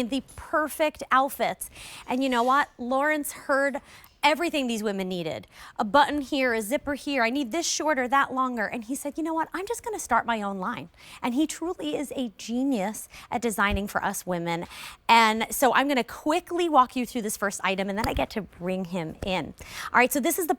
the perfect outfits. And you know what? Lawrence heard everything these women needed. A button here, a zipper here. I need this shorter, that longer. And he said, you know what? I'm just going to start my own line. And he truly is a genius at designing for us women. And so I'm going to quickly walk you through this first item, and then I get to bring him in. All right, so this is the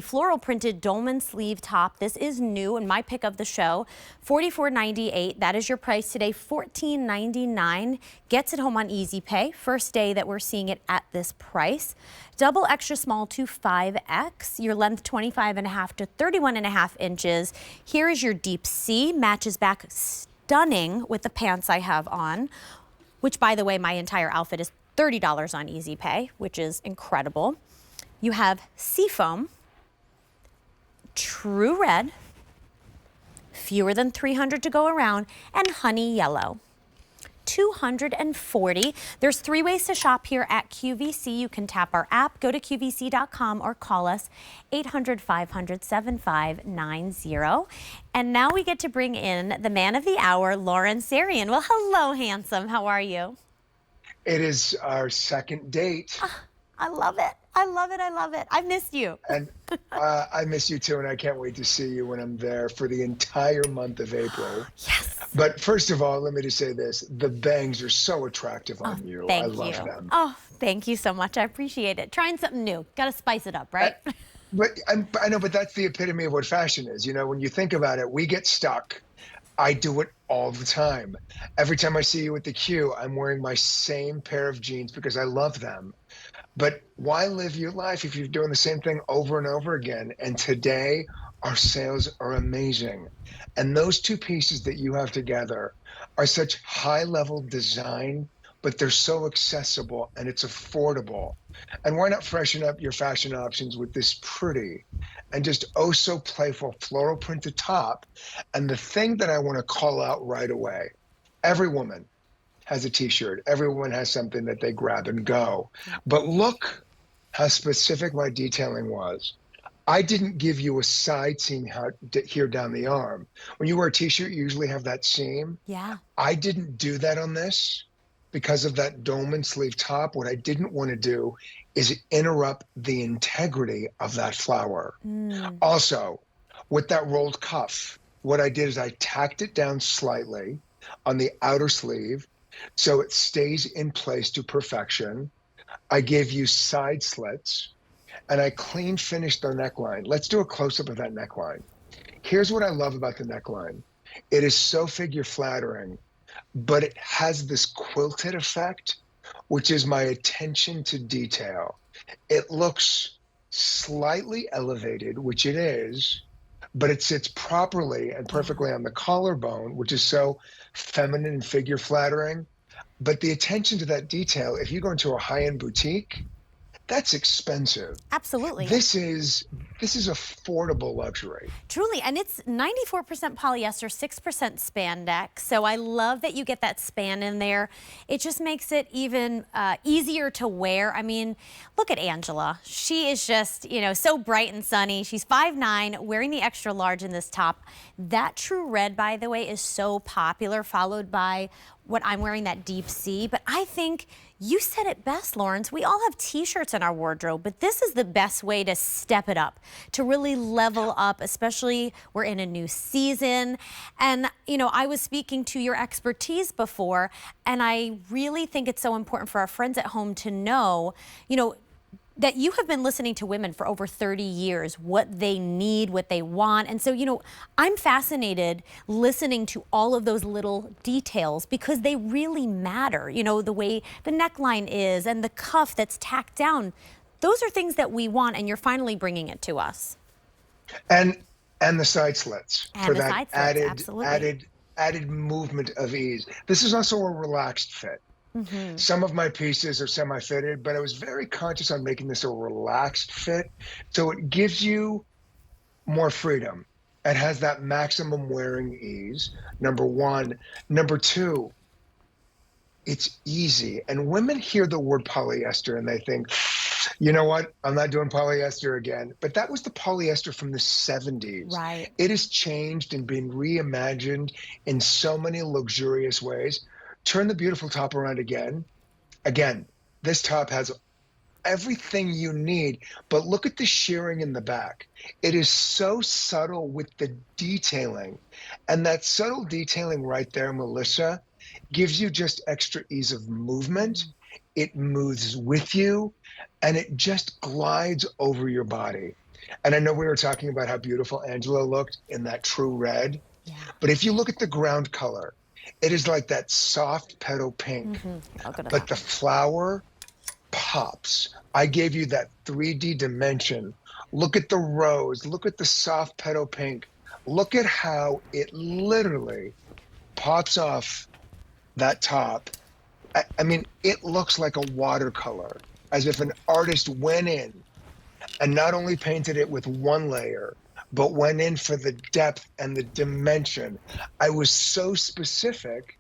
floral printed Dolman sleeve top. This is new and my pick of the show. $44.98. That is your price today. $14.99. Gets it home on Easy Pay. First day that we're seeing it at this price. Double extra small to 5X. Your length 25.5 to 31.5 inches. Here is your deep C. Matches back stunning with the pants I have on, which, by the way, my entire outfit is $30 on Easy Pay, which is incredible. You have Seafoam, True Red, fewer than 300 to go around, and Honey Yellow. $240. There's 3 ways to shop here at QVC. You can tap our app, go to QVC.com, or call us 800-500-7590. And now we get to bring in the man of the hour, Lawrence Zarian. Well, hello, handsome. How are you? It is our second date. I love it. I love it. I love it. I've missed you. And I miss you too, and I can't wait to see you when I'm there for the entire month of April. Yes. But first of all, let me just say this. The bangs are so attractive on you. I love them. Oh, thank you so much. I appreciate it. Trying something new. Got to spice it up, right? I know, but that's the epitome of what fashion is. You know, when you think about it, we get stuck. I do it all the time. Every time I see you at the Q, I'm wearing my same pair of jeans because I love them. But why live your life if you're doing the same thing over and over again? And today, our sales are amazing. And those two pieces that you have together are such high-level design, but they're so accessible and it's affordable. And why not freshen up your fashion options with this pretty and just oh so playful floral printed top? And the thing that I want to call out right away, every woman has a t-shirt. Everyone has something that they grab and go. But look how specific my detailing was. I didn't give you a side seam here down the arm. When you wear a t-shirt, you usually have that seam. Yeah. I didn't do that on this because of that Dolman sleeve top. What I didn't want to do is interrupt the integrity of that flower. Also, with that rolled cuff, what I did is I tacked it down slightly on the outer sleeve, so it stays in place to perfection. I gave you side slits, and I clean finished the neckline. Let's do a close-up of that neckline. Here's what I love about the neckline. It is so figure flattering, but it has this quilted effect, which is my attention to detail. It looks slightly elevated, which it is, but it sits properly and perfectly on the collarbone, which is so feminine and figure flattering. But the attention to that detail, if you go into a high-end boutique, that's expensive. Absolutely. This is affordable luxury. Truly, and it's 94% polyester, 6% spandex. So I love that you get that span in there. It just makes it even easier to wear. I mean, look at Angela. She is just, you know, so bright and sunny. She's 5'9", wearing the extra large in this top. That True Red, by the way, is so popular, followed by what I'm wearing, that deep C. But I think you said it best, Lawrence. We all have t-shirts in our wardrobe, but this is the best way to step it up, to really level up, especially we're in a new season. And, you know, I was speaking to your expertise before, and I really think it's so important for our friends at home to know, you know, that you have been listening to women for over 30 years, what they need, what they want. And so, you know, I'm fascinated listening to all of those little details because they really matter. You know, the way the neckline is and the cuff that's tacked down. Those are things that we want, and you're finally bringing it to us. And the side slits And for the that side slits, added movement of ease. This is also a relaxed fit. Some of my pieces are semi-fitted, but I was very conscious on making this a relaxed fit. So it gives you more freedom. It has that maximum wearing ease, number one. Number two, it's easy. And women hear the word polyester and they think, you know what? I'm not doing polyester again. But that was the polyester from the 70s. Right. It has changed and been reimagined in so many luxurious ways. Turn the beautiful top around again. Again, this top has everything you need, but look at the shearing in the back. It is so subtle with the detailing. And that subtle detailing right there, Melissa, gives you just extra ease of movement. It moves with you and it just glides over your body. And I know we were talking about how beautiful Angela looked in that true red, Yeah. but if you look at the ground color, it is like that soft petal pink, I'll go to but that the one. flower pops. I gave you that 3D dimension. Look at the rose. Look at the soft petal pink. Look at how it literally pops off that top. I mean, it looks like a watercolor, as if an artist went in and not only painted it with one layer, but went in for the depth and the dimension. I was so specific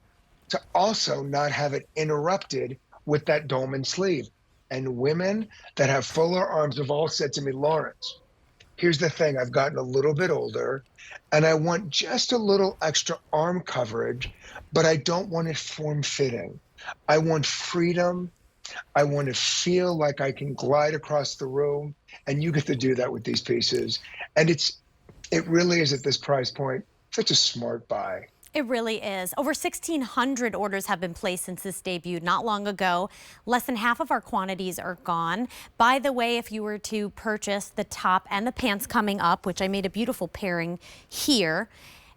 to also not have it interrupted with that Dolman sleeve. And women that have fuller arms have all said to me, Lawrence, here's the thing, I've gotten a little bit older and I want just a little extra arm coverage, but I don't want it form fitting. I want freedom. I want to feel like I can glide across the room, and you get to do that with these pieces. And it really is at this price point such a smart buy. It really is. Over 1,600 orders have been placed since this debuted not long ago. Less than half of our quantities are gone. By the way, if you were to purchase the top and the pants coming up, which I made a beautiful pairing here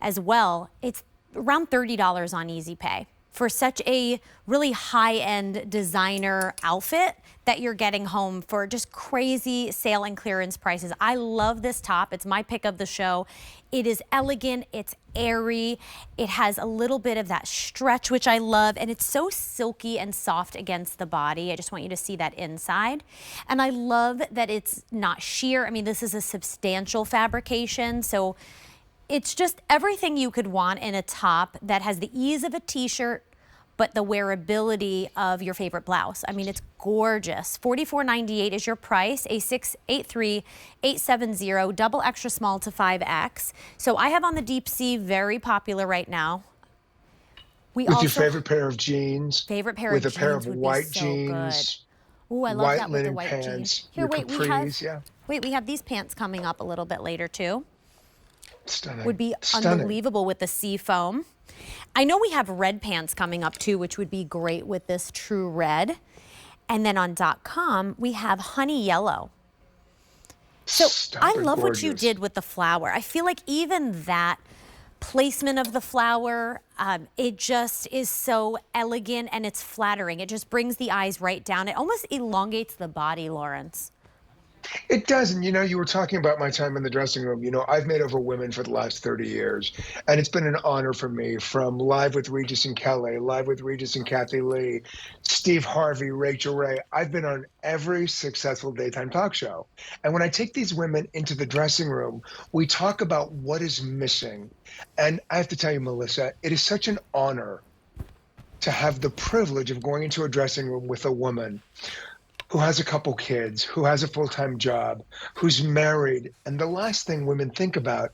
as well, it's around $30 on Easy Pay for such a really high-end designer outfit that you're getting home for just crazy sale and clearance prices. I love this top. It's my pick of the show. It is elegant, it's airy, it has a little bit of that stretch, which I love, and it's so silky and soft against the body. I just want you to see that inside. And I love that it's not sheer. I mean, this is a substantial fabrication, so it's just everything you could want in a top that has the ease of a t-shirt, but the wearability of your favorite blouse. I mean, it's gorgeous. $44.98 is your price, A683-870, double extra small to 5X. So I have on the Deep Sea, very popular right now. We With also your favorite pair of jeans, favorite pair with of a pair of jeans would white be so jeans, good. Ooh, I love white that with the linen white pants, jeans. Here, your wait, capris, we have these pants coming up a little bit later too. Stunning. Would be Stunning. unbelievable with the sea foam. I know we have red pants coming up too, which would be great with this true red. And then on .com, we have honey yellow. So I love what you did with the flower. I feel like even that placement of the flower, it just is so elegant and it's flattering. It just brings the eyes right down. It almost elongates the body, Lawrence. It does. And you were talking about my time in the dressing room. I've made over women for the last 30 years. And it's been an honor for me, from Live with Regis and Kelly, Live with Regis and Kathy Lee, Steve Harvey, Rachel Ray. I've been on every successful daytime talk show. And when I take these women into the dressing room, we talk about what is missing. And I have to tell you, Melissa, it is such an honor to have the privilege of going into a dressing room with a woman who has a couple kids, who has a full-time job, who's married. And the last thing women think about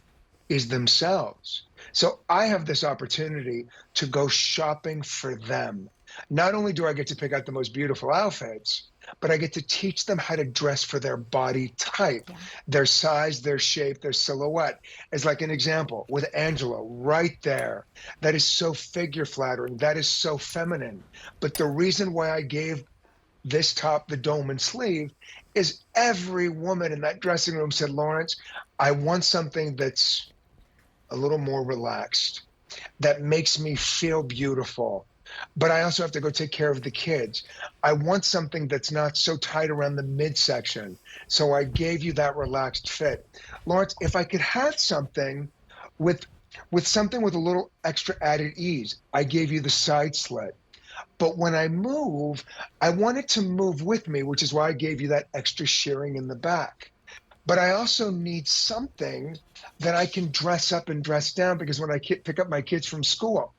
is themselves. So I have this opportunity to go shopping for them. Not only do I get to pick out the most beautiful outfits, but I get to teach them how to dress for their body type, their size, their shape, their silhouette. As like an example with Angela right there. That is so figure flattering. That is so feminine. But the reason why I gave this top, the Dolman sleeve, is every woman in that dressing room said, Lawrence, I want something that's a little more relaxed, that makes me feel beautiful. But I also have to go take care of the kids. I want something that's not so tight around the midsection. So I gave you that relaxed fit. Lawrence, if I could have something with something with a little extra added ease, I gave you the side slit. But when I move, I want it to move with me, which is why I gave you that extra shearing in the back. But I also need something that I can dress up and dress down, because when I pick up my kids from school,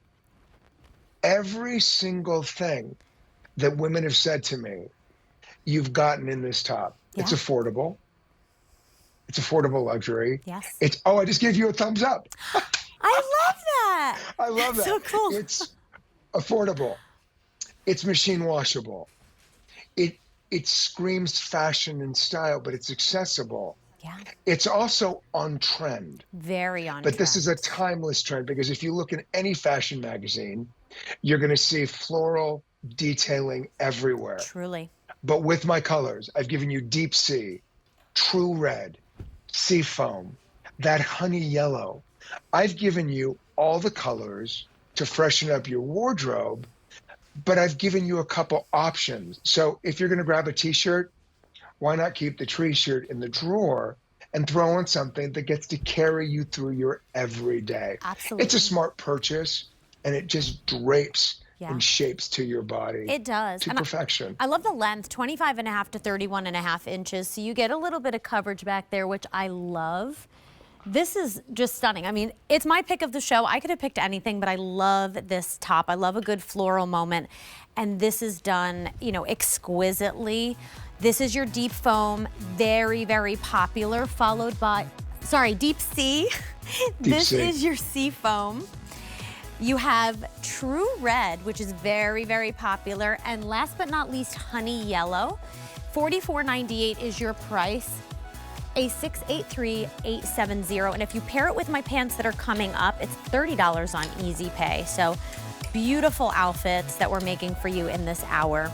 every single thing that women have said to me, you've gotten in this top. Yeah. It's affordable. It's affordable luxury. Yes. I just gave you a thumbs up. I love that. I love that. So cool. It's affordable. It's machine washable. It it screams fashion and style, but it's accessible. Yeah, It's also on trend, very on but this is a trend. timeless trend because if you look in any fashion magazine, you're going to see floral detailing everywhere. Truly. But with my colors, I've given you deep sea, true red, sea foam, that honey yellow. I've given you all the colors to freshen up your wardrobe, but I've given you a couple options. So if you're going to grab a t-shirt, why not keep the tree shirt in the drawer and throw on something that gets to carry you through your everyday? It's a Absolutely. smart purchase and it just drapes Yeah, and shapes to your body it does. to And perfection. I love the length, 25.5 to 31.5 inches. So you get a little bit of coverage back there, which I love. This is just stunning. I mean, it's my pick of the show. I could have picked anything, but I love this top. I love a good floral moment. And this is done, you know, exquisitely. This is your deep foam, very, very popular, followed by, sorry, deep sea. Deep This sea. is your sea foam. You have true red, which is very, very popular. And last but not least, honey yellow. $44.98 is your price. A683870. And if you pair it with my pants that are coming up, it's $30 on Easy Pay. So beautiful outfits that we're making for you in this hour.